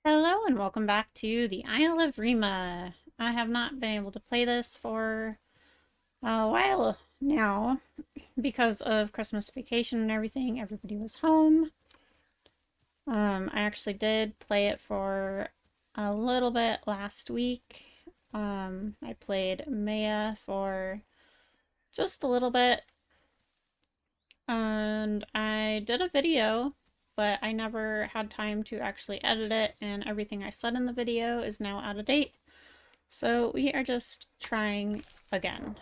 Hello and welcome back to the Isle Evrima. I have not been able to play this for a while now because of Christmas vacation and everything. Everybody was home. I actually did play it for a little bit last week. I played Maya for just a little bit and I did a video, but I never had time to actually edit it, and everything I said in the video is now out of date. So we are just trying again.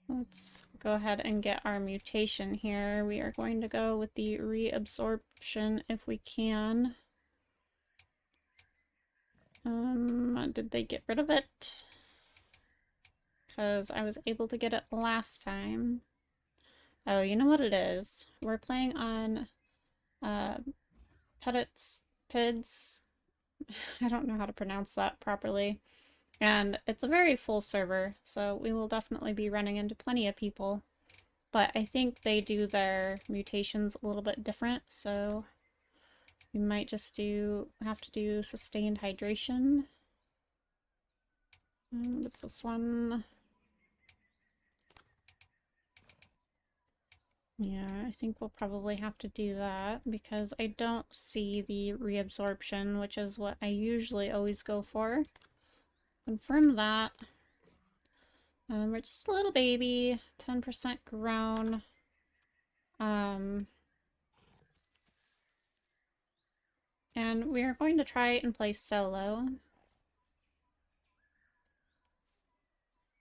Let's go ahead and get our mutation here. We are going to go with the reabsorption if we can. Did they get rid of it? Because I was able to get it last time. Oh, you know what it is? We're playing on uh, PIDS. I don't know how to pronounce that properly. And it's a very full server, so we will definitely be running into plenty of people. But I think they do their mutations a little bit different, so we might just have to do sustained hydration. What's this one? Yeah, I think we'll probably have to do that because I don't see the reabsorption, which is what I usually always go for. Confirm that. We're just a little baby, 10% grown. And we are going to try and play solo,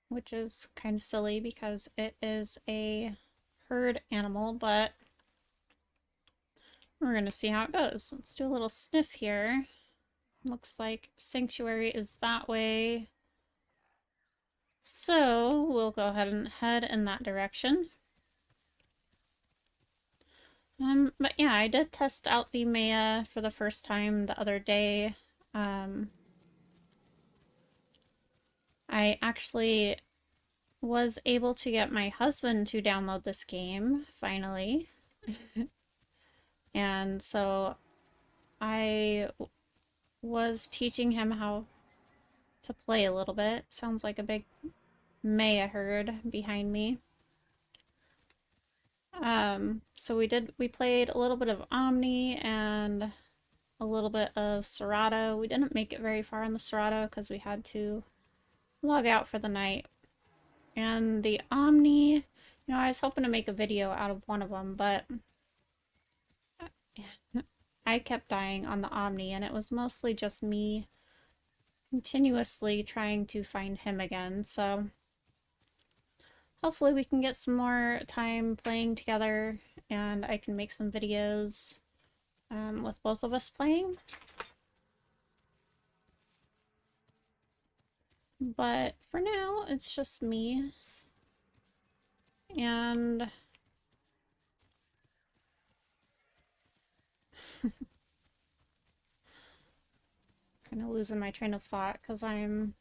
which is kind of silly because it is a herd animal, but we're going to see how it goes. Let's do a little sniff here. Looks like sanctuary is that way. So we'll go ahead and head in that direction. But yeah, I did test out the Maya for the first time the other day. I actually was able to get my husband to download this game, finally. And so I was teaching him how to play a little bit. Sounds like a big Maya herd behind me. So we played a little bit of Omni and a little bit of Serato. We didn't make it very far in the Serato because we had to log out for the night. And the Omni, I was hoping to make a video out of one of them, but I kept dying on the Omni, and it was mostly just me continuously trying to find him again, so hopefully we can get some more time playing together, and I can make some videos with both of us playing. But for now, it's just me, and kind of losing my train of thought because I'm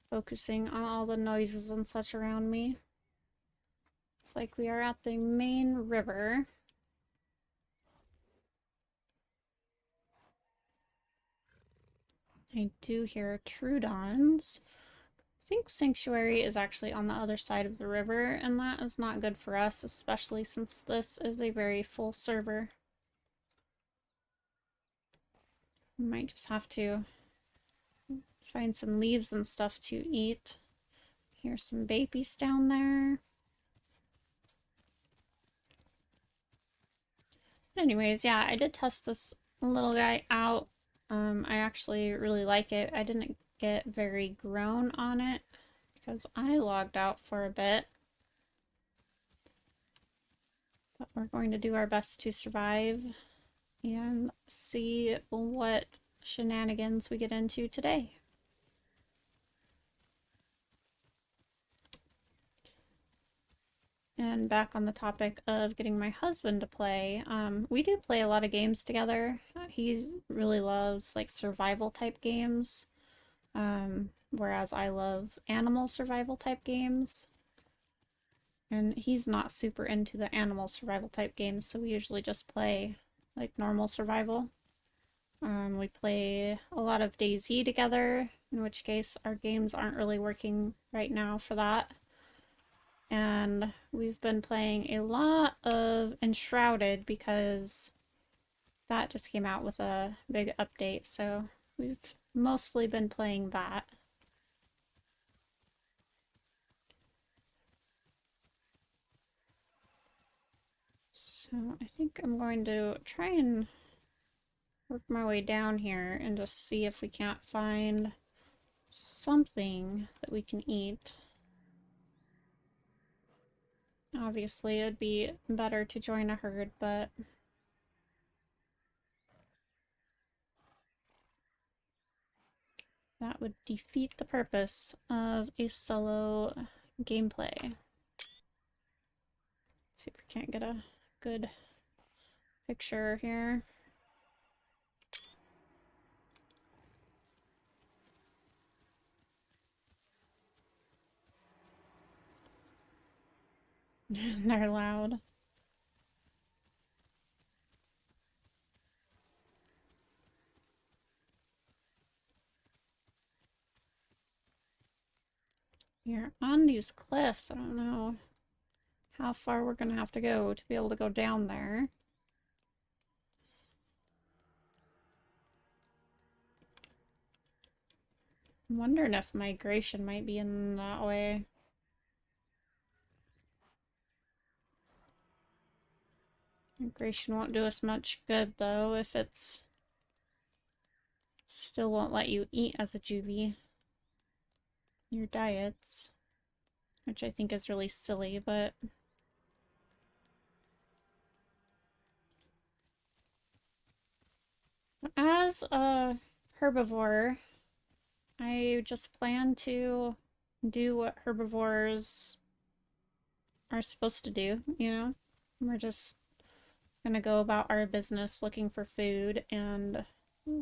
focusing on all the noises and such around me. It's like we are at the main river. I do hear Trudons. I think Sanctuary is actually on the other side of the river, and that is not good for us, especially since this is a very full server. We might just have to find some leaves and stuff to eat. Here's some babies down there. Anyways, yeah, I did test this little guy out. I actually really like it. I didn't get very grown on it because I logged out for a bit. But we're going to do our best to survive and see what shenanigans we get into today. And back on the topic of getting my husband to play, we do play a lot of games together. He really loves like survival type games, whereas I love animal survival type games. And he's not super into the animal survival type games, so we usually just play like normal survival. We play a lot of DayZ together, in which case our games aren't really working right now for that. And we've been playing a lot of Enshrouded because that just came out with a big update, so we've mostly been playing that. So I think I'm going to try and work my way down here and just see if we can't find something that we can eat. Obviously, it'd be better to join a herd, but that would defeat the purpose of a solo gameplay. Let's see if we can't get a good picture here. They're loud. You're on these cliffs. I don't know how far we're gonna have to go to be able to go down there. I'm wondering if migration might be in that way. Migration won't do us much good though if it's still won't let you eat as a juvie. Your diets, which I think is really silly, but as a herbivore, I just plan to do what herbivores are supposed to do, you know? We're just gonna go about our business looking for food and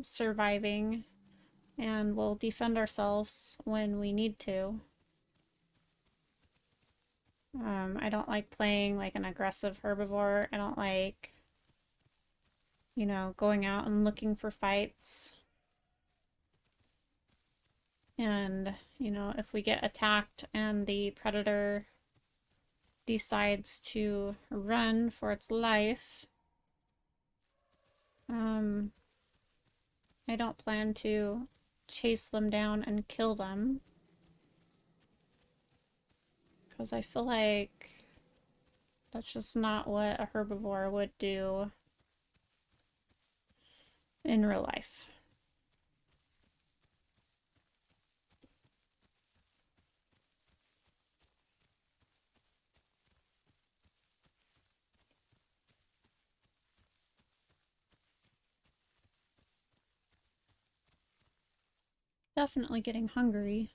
surviving, and we'll defend ourselves when we need to. I don't like playing like an aggressive herbivore. I don't like, you know, going out and looking for fights. And, you know, if we get attacked and the predator decides to run for its life, I don't plan to chase them down and kill them. Because I feel like that's just not what a herbivore would do in real life. Definitely getting hungry.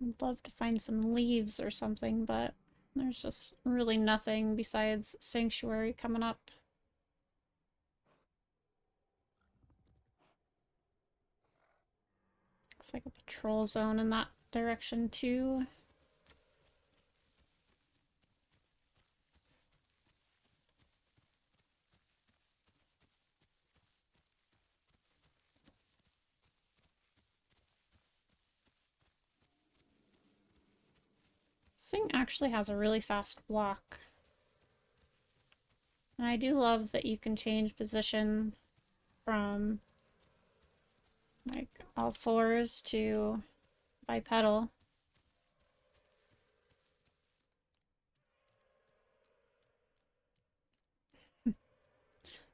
I'd love to find some leaves or something, but there's just really nothing besides Sanctuary coming up. Looks like a patrol zone in that direction too. This thing actually has a really fast walk. And I do love that you can change position from like all fours to bipedal.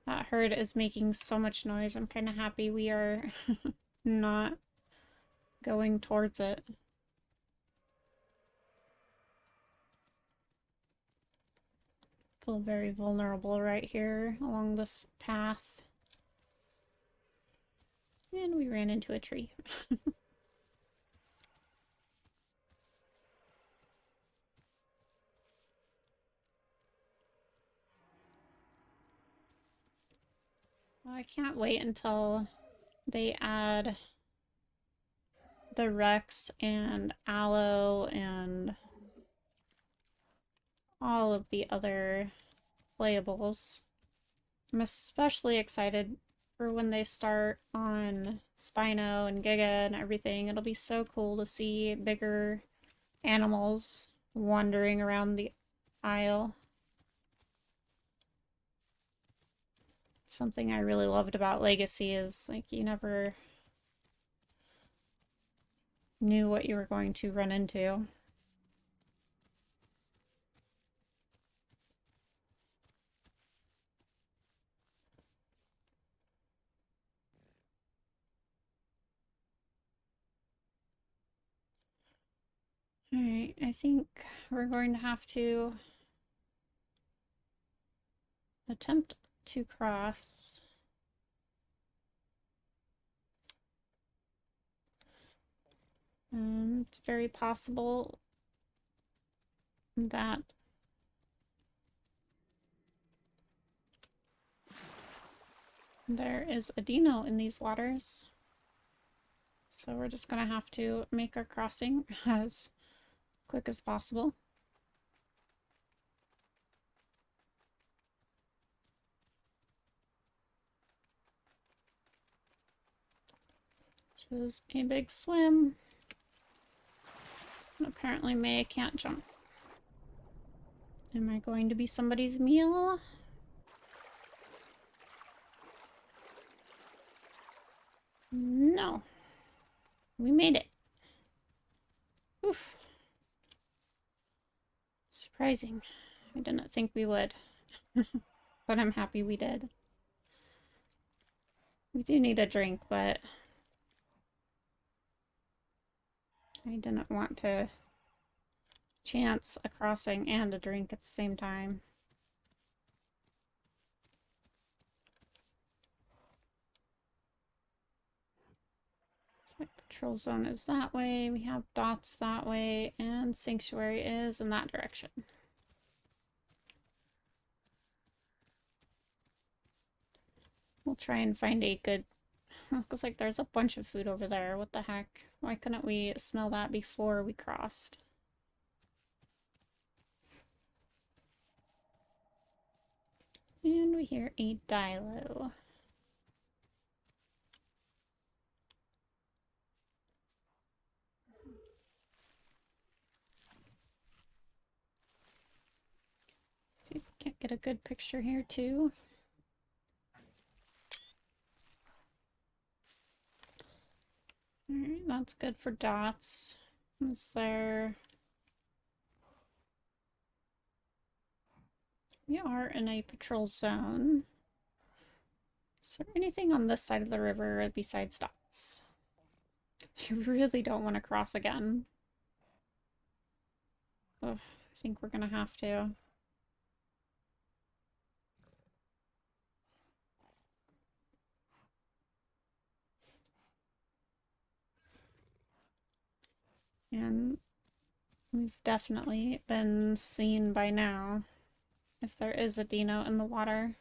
That herd is making so much noise. I'm kind of happy we are not going towards it. Feel very vulnerable right here along this path. And we ran into a tree. I can't wait until they add the Rex and Aloe and all of the other playables. I'm especially excited for when they start on Spino and Giga and everything. It'll be so cool to see bigger animals wandering around the Isle. Something I really loved about Legacy is like you never knew what you were going to run into. Alright, I think we're going to have to attempt to cross. It's very possible that there is a dino in these waters. So we're just gonna have to make our crossing as quick as possible. This is a big swim. And apparently Maya can't jump. Am I going to be somebody's meal? No. We made it. Oof. Surprising. I didn't think we would. But I'm happy we did. We do need a drink, but I didn't want to chance a crossing and a drink at the same time. So patrol zone is that way, we have dots that way, and sanctuary is in that direction. We'll try and find a good... Looks like there's a bunch of food over there. What the heck? Why couldn't we smell that before we crossed? And we hear a dilo. See if we can't get a good picture here too. Alright, that's good for dots. Is there... We are in a patrol zone. Is there anything on this side of the river besides dots? I really don't want to cross again. Ugh, I think we're gonna have to. And we've definitely been seen by now. If there is a dino in the water.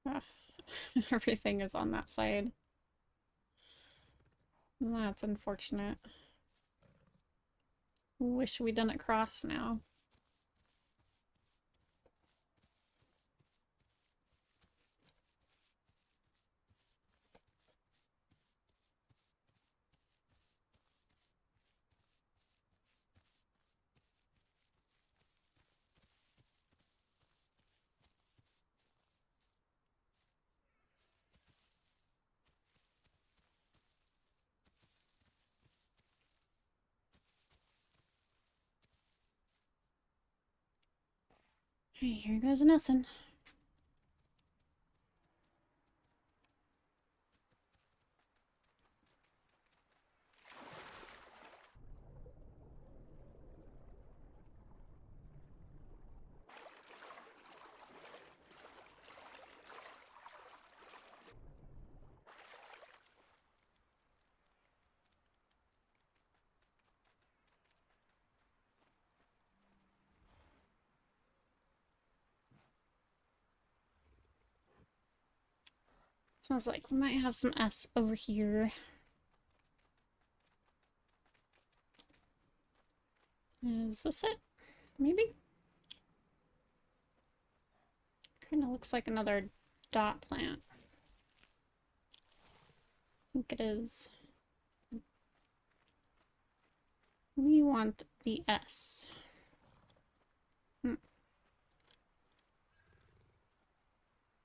Ugh. Everything is on that side. That's unfortunate. Wish we didn't cross now. Hey, here goes nothing. Smells like we might have some S over here. Is this it? Maybe? Kind of looks like another dot plant. I think it is. We want the S.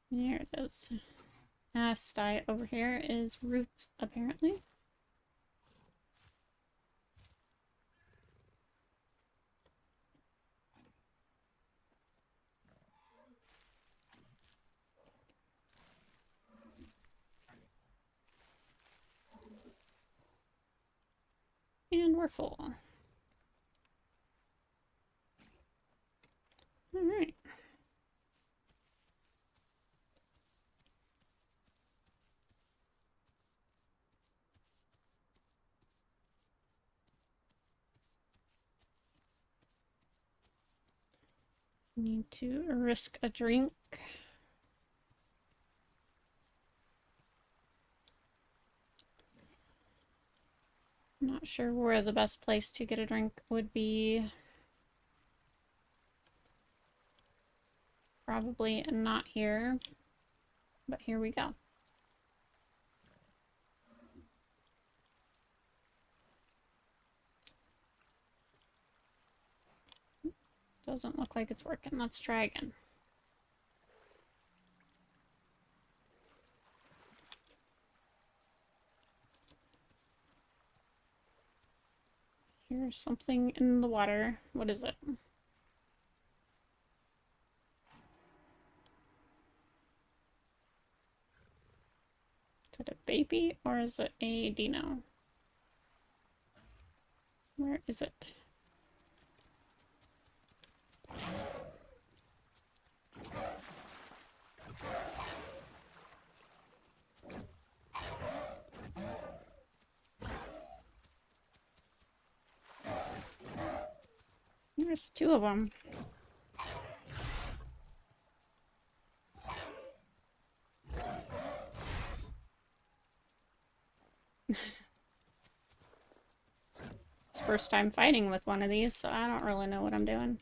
Here it is. S dye over here is roots, apparently. And we're full. All right. Need to risk a drink. Not sure where the best place to get a drink would be. Probably not here, but here we go. Doesn't look like it's working. Let's try again. Here's something in the water. What is it? Is it a baby or is it a dino? Where is it? There's two of them. It's first time fighting with one of these, so I don't really know what I'm doing.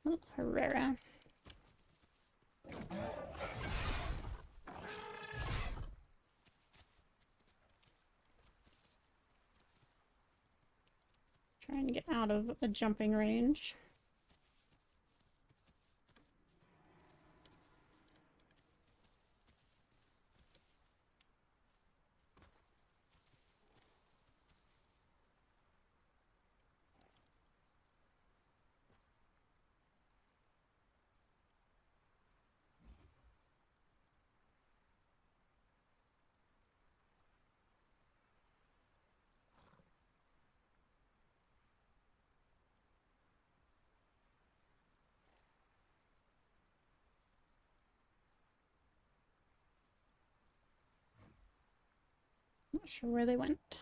Oh, Herrera. Trying to get out of a jumping range. Not sure where they went.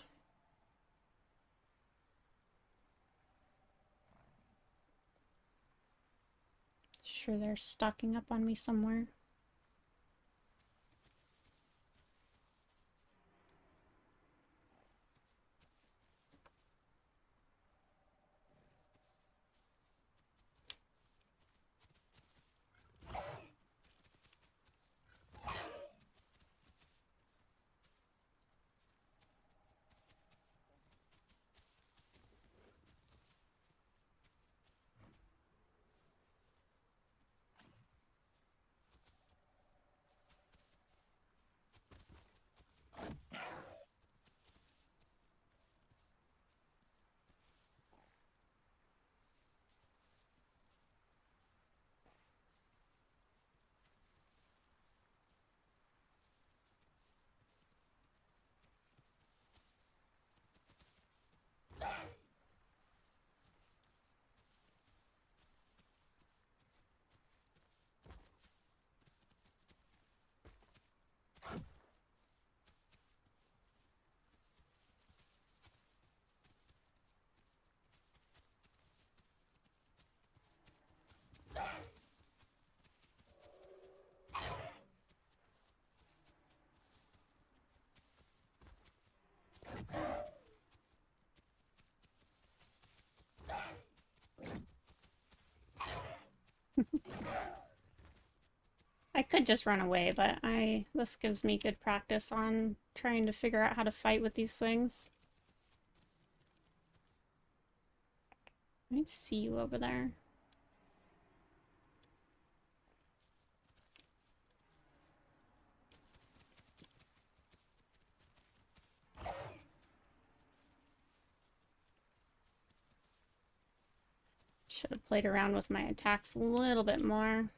Sure they're stocking up on me somewhere. I could just run away, but this gives me good practice on trying to figure out how to fight with these things. I see you over there. Should have played around with my attacks a little bit more.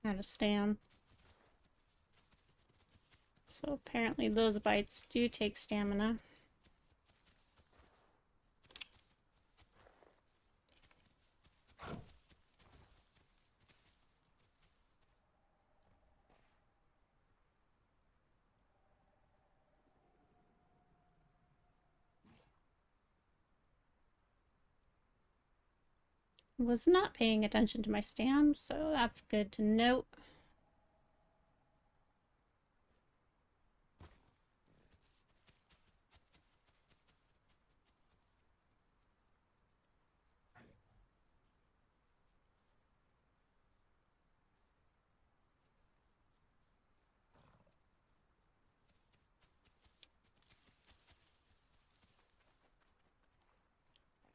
Out of stam. So apparently those bites do take stamina. Was not paying attention to my stam, so that's good to note.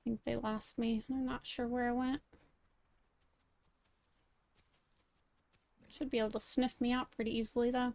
I think they lost me. I'm not sure where I went. Should be able to sniff me out pretty easily, though.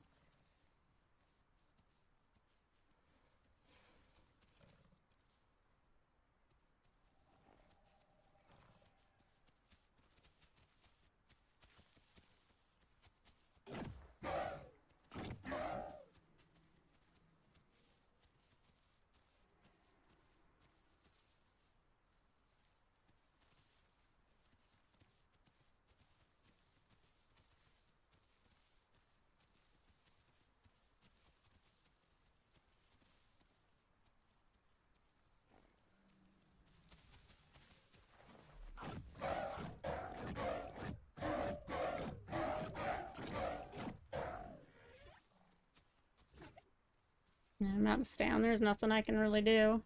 I'm out of stam. There's nothing I can really do.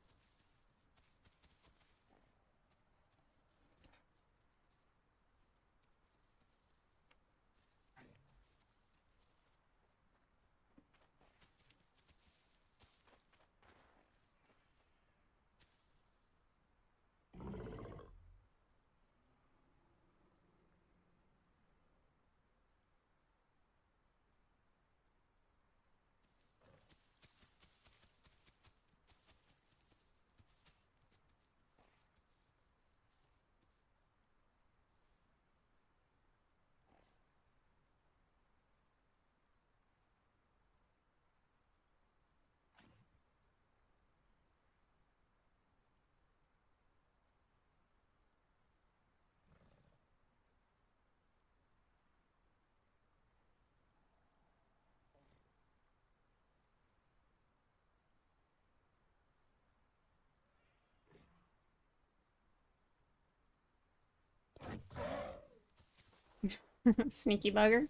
Sneaky bugger.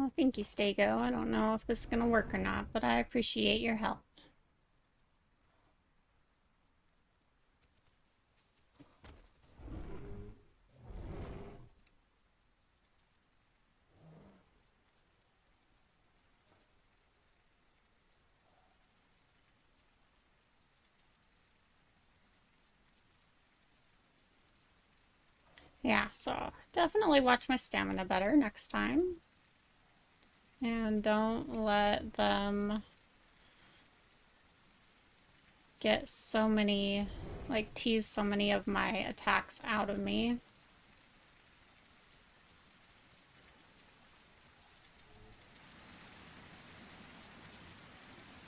Oh, thank you, Stego. I don't know if this is gonna work or not, but I appreciate your help. Yeah, so definitely watch my stamina better next time. And don't let them get so many, like, tease so many of my attacks out of me.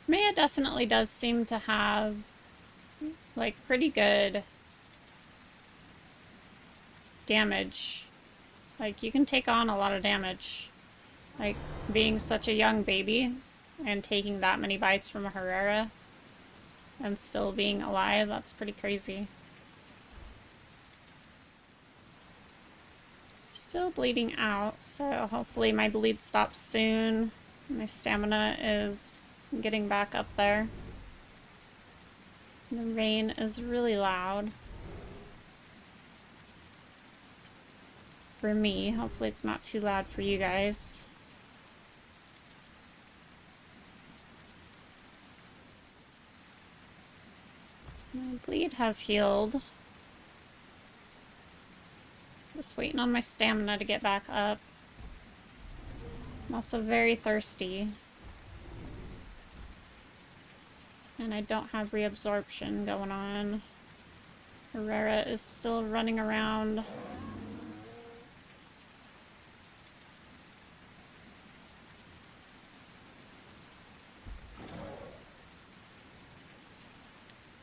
Maya definitely does seem to have, like, pretty good damage. Like, you can take on a lot of damage. Like, being such a young baby and taking that many bites from a Herrera and still being alive, that's pretty crazy. Still bleeding out, so hopefully my bleed stops soon. My stamina is getting back up there. The rain is really loud. For me, hopefully it's not too loud for you guys. My bleed has healed. Just waiting on my stamina to get back up. I'm also very thirsty. And I don't have reabsorption going on. Herrera is still running around.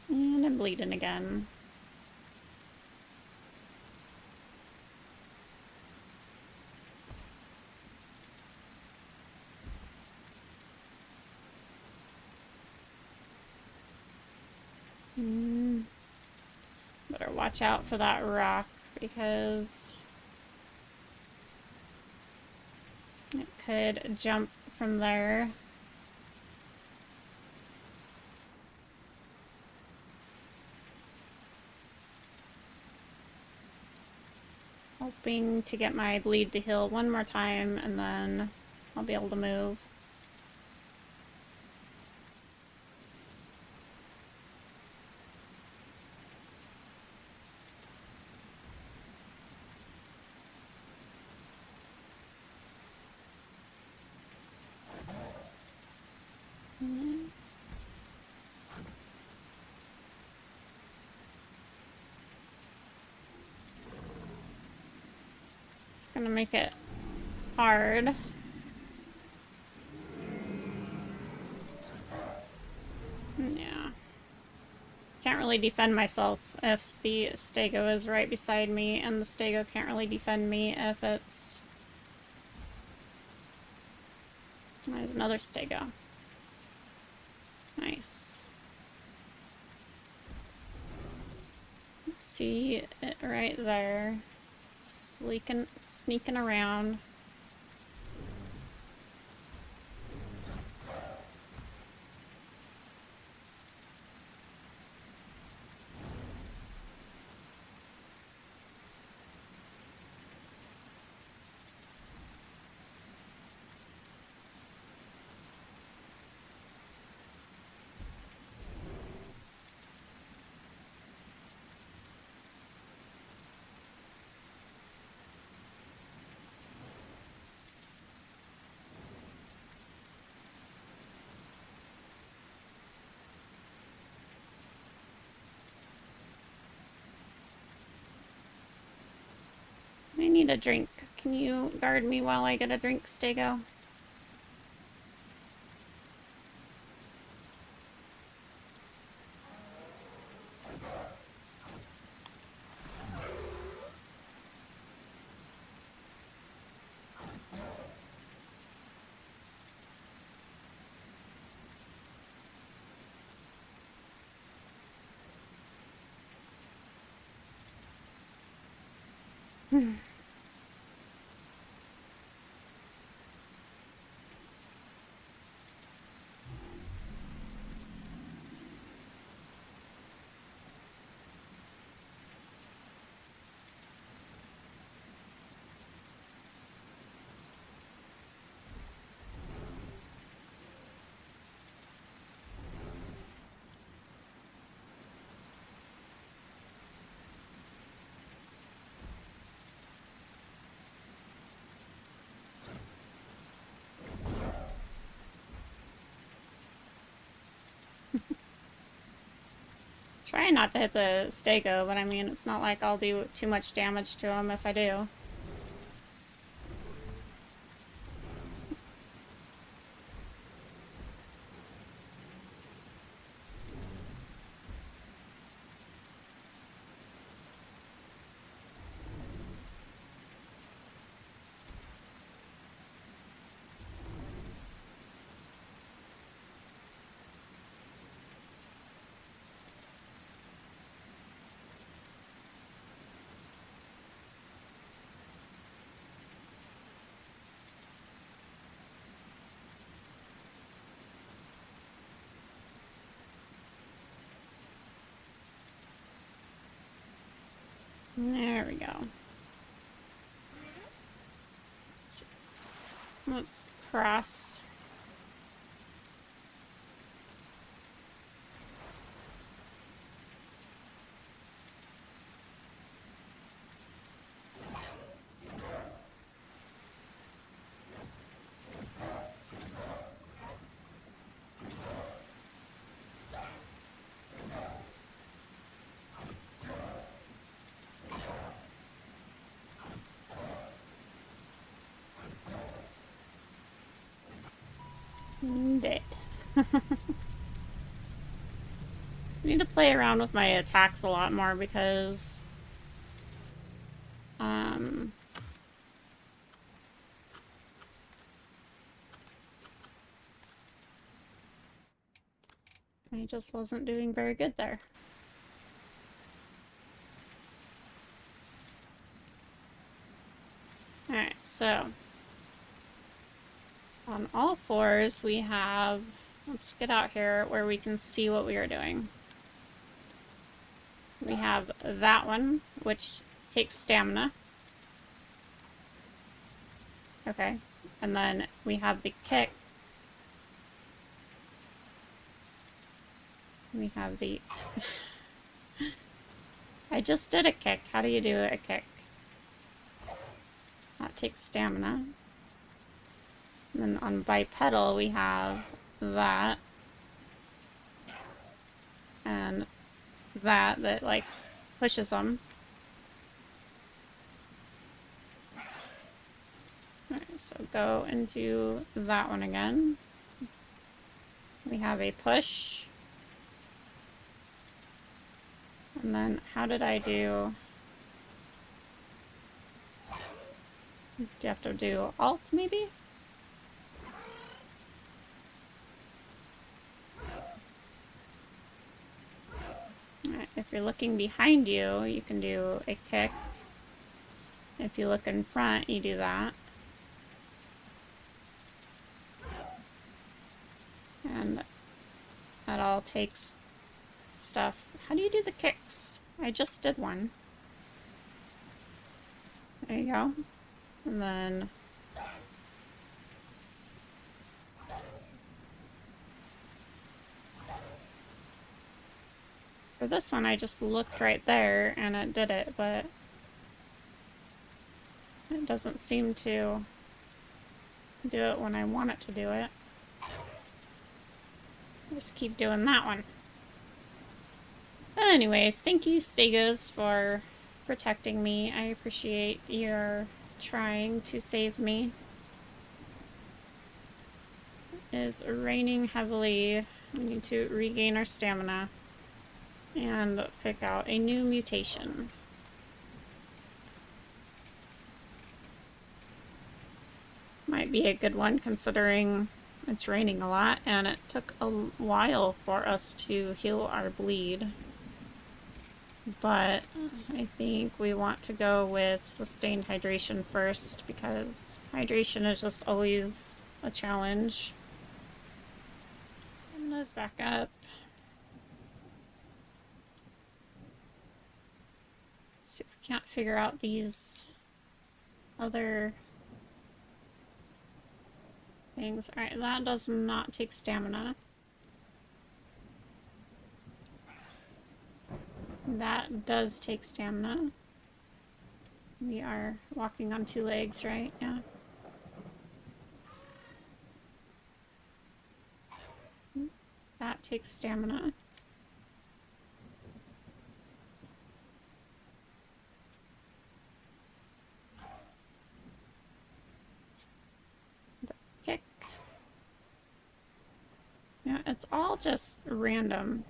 And I'm bleeding again. Better watch out for that rock because it could jump from there. Hoping to get my bleed to heal one more time and then I'll be able to move. It's gonna make it hard. Yeah. Can't really defend myself if the Stego is right beside me, and the Stego can't really defend me if it's... There's another Stego. Nice. See it right there. Sneaking around. I need a drink. Can you guard me while I get a drink, Stego? trying not to hit the stego, but I mean, it's not like I'll do too much damage to him if I do. There we go. Let's cross. Dead. I need to play around with my attacks a lot more because I just wasn't doing very good there. Alright, so on all fours we have, let's get out here where we can see what we are doing. We have that one, which takes stamina. Okay, and then we have the kick. We have the... I just did a kick. How do you do a kick? That takes stamina. And then on bipedal we have that. And that like pushes them. Alright, so go and do that one again. We have a push. And then how did I do? Do you have to do alt maybe? Alright, if you're looking behind you, you can do a kick. If you look in front, you do that. And that all takes stuff. How do you do the kicks? I just did one. There you go. And then for this one, I just looked right there and it did it, but it doesn't seem to do it when I want it to do it. Just keep doing that one. But anyways, thank you, Stegos, for protecting me. I appreciate your trying to save me. It is raining heavily. We need to regain our stamina and pick out a new mutation. Might be a good one considering it's raining a lot and it took a while for us to heal our bleed. But I think we want to go with sustained hydration first because hydration is just always a challenge. And let's back up. See if we can't figure out these other things. Alright, that does not take stamina. That does take stamina. We are walking on two legs, right? Yeah. That takes stamina. it's all just random.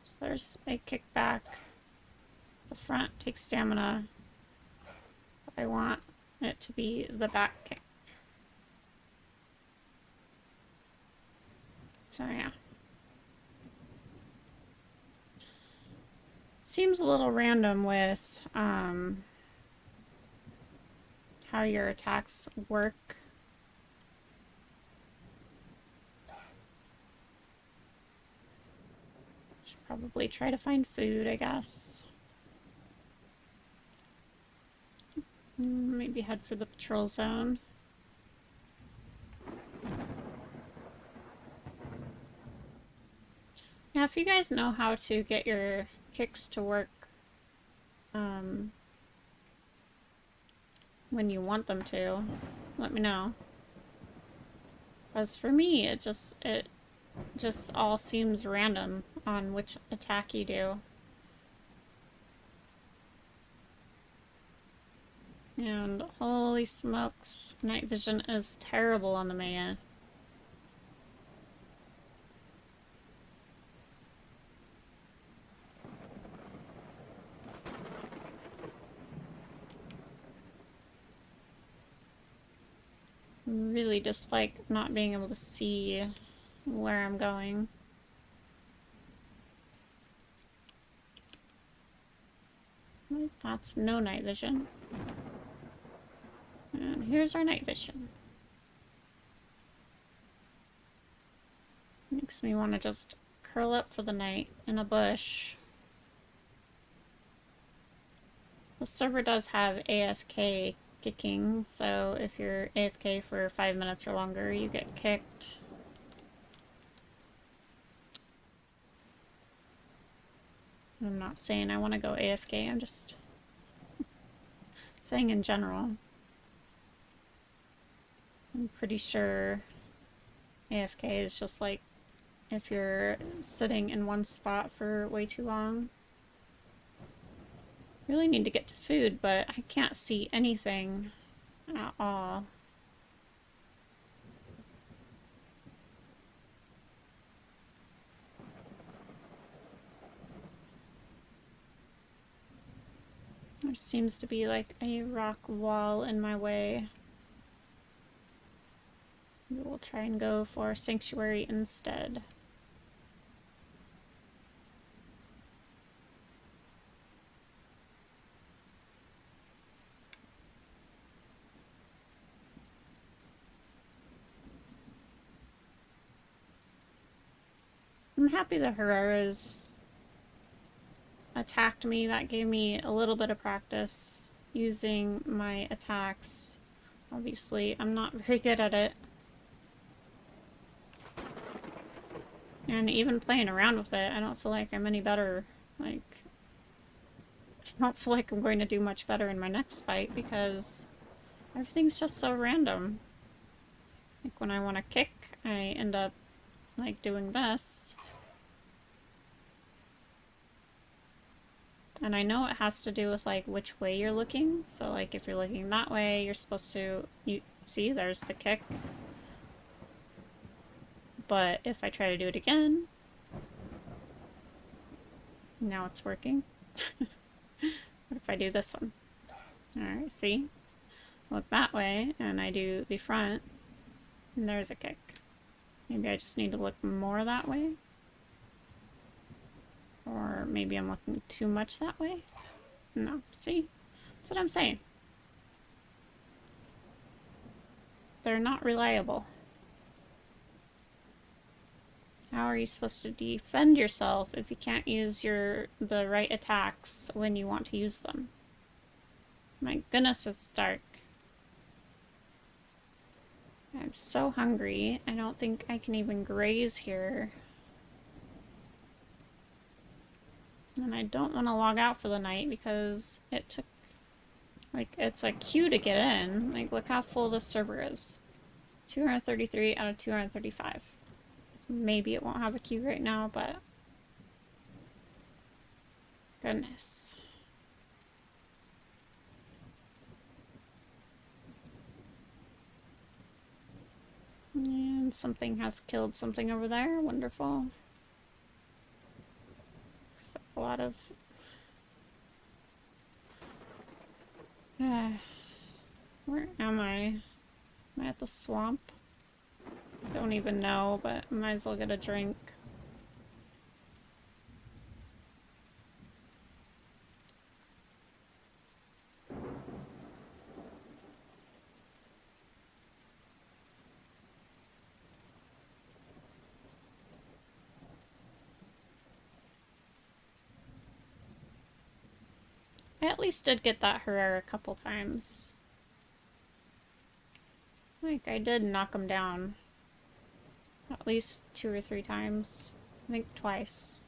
So there's a kickback. The front takes stamina. I want it to be the back kick. So yeah. Seems a little random with how your attacks work. Should probably try to find food, I guess. Maybe head for the patrol zone. Yeah, if you guys know how to get your kicks to work when you want them to, let me know. As for me, it just all seems random on which attack you do. And holy smokes, night vision is terrible on the Maya. Really dislike not being able to see where I'm going. That's no night vision. And here's our night vision. Makes me want to just curl up for the night in a bush. The server does have AFK kicking, so if you're AFK for 5 minutes or longer, you get kicked. I'm not saying I want to go AFK, I'm just saying in general. I'm pretty sure AFK is just like if you're sitting in one spot for way too long. Really need to get to food, but I can't see anything at all. There seems to be like a rock wall in my way. We'll try and go for sanctuary instead. I'm happy the Herreras attacked me. That gave me a little bit of practice using my attacks. Obviously, I'm not very good at it. And even playing around with it, I don't feel like I'm any better. Like, I don't feel like I'm going to do much better in my next fight because everything's just so random. Like, when I want to kick, I end up, like, doing this. And I know it has to do with, like, which way you're looking. So, like, if you're looking that way, you're supposed to... You see, there's the kick. But if I try to do it again... Now it's working. What if I do this one? Alright, see? Look that way, and I do the front, and there's a kick. Maybe I just need to look more that way? Or maybe I'm looking too much that way? No, see? That's what I'm saying. They're not reliable. How are you supposed to defend yourself if you can't use the right attacks when you want to use them? My goodness, it's dark. I'm so hungry. I don't think I can even graze here. And I don't want to log out for the night because it took... Like, it's a queue to get in. Like, look how full this server is. 233 out of 235. Maybe it won't have a queue right now, but... Goodness. And And something has killed something over there. Wonderful. So a lot of... where am I? Am I at the swamp? Don't even know, but I might as well get a drink. I at least did get that Herrera a couple times. Like, I did knock him down. At least 2 or 3 times. I think twice.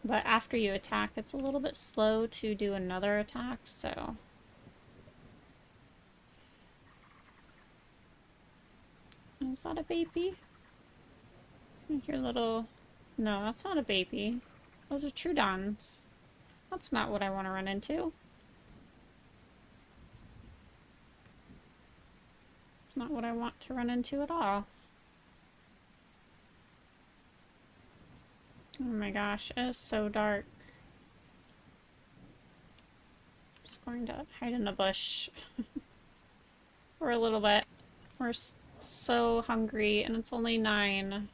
But after you attack, it's a little bit slow to do another attack, so... Is that a baby? Your little... No, that's not a baby. Those are Troodons. That's not what I want to run into. It's not what I want to run into at all. Oh my gosh, it is so dark. I'm just going to hide in a bush for a little bit. We're so hungry and it's only 9.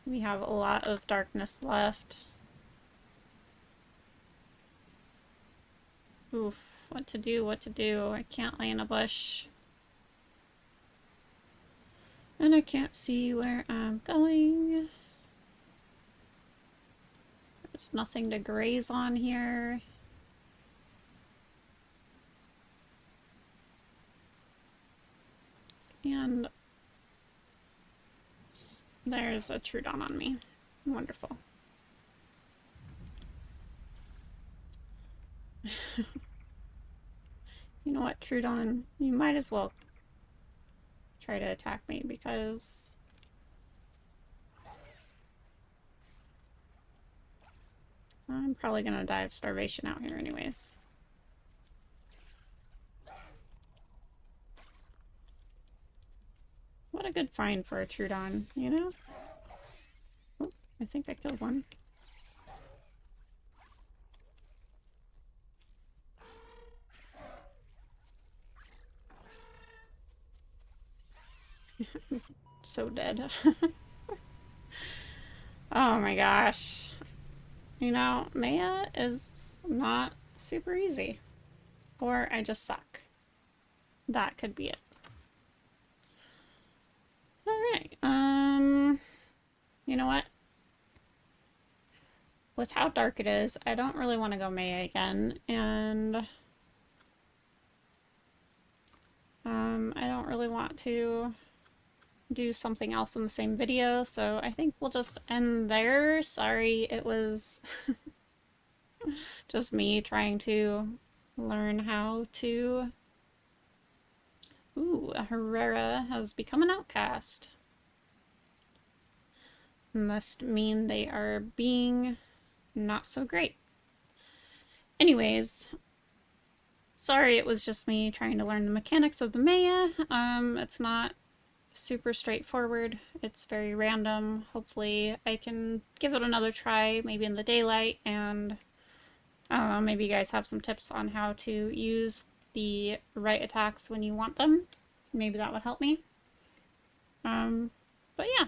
We have a lot of darkness left. Oof, what to do, what to do. I can't lay in a bush. And I can't see where I'm going. There's nothing to graze on here. And there's a Troodon on me. Wonderful. You know what, Troodon? You might as well try to attack me because I'm probably gonna die of starvation out here anyways. What a good find for a Troodon, you know? Oh, I think I killed one. So dead. Oh my gosh. You know, Maya is not super easy. Or I just suck. That could be it. Alright, you know what? With how dark it is, I don't really want to go Maya again, and I don't really want to do something else in the same video, so I think we'll just end there. Sorry, it was just me trying to learn how to... Ooh, a Herrera has become an outcast. Must mean they are being not so great. Anyways, sorry it was just me trying to learn the mechanics of the Maya. It's not super straightforward. It's very random. Hopefully I can give it another try, maybe in the daylight, and I don't know, maybe you guys have some tips on how to use the right attacks when you want them. Maybe that would help me. But yeah,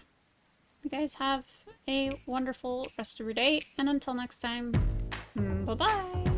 you guys have a wonderful rest of your day, and until next time, bye-bye!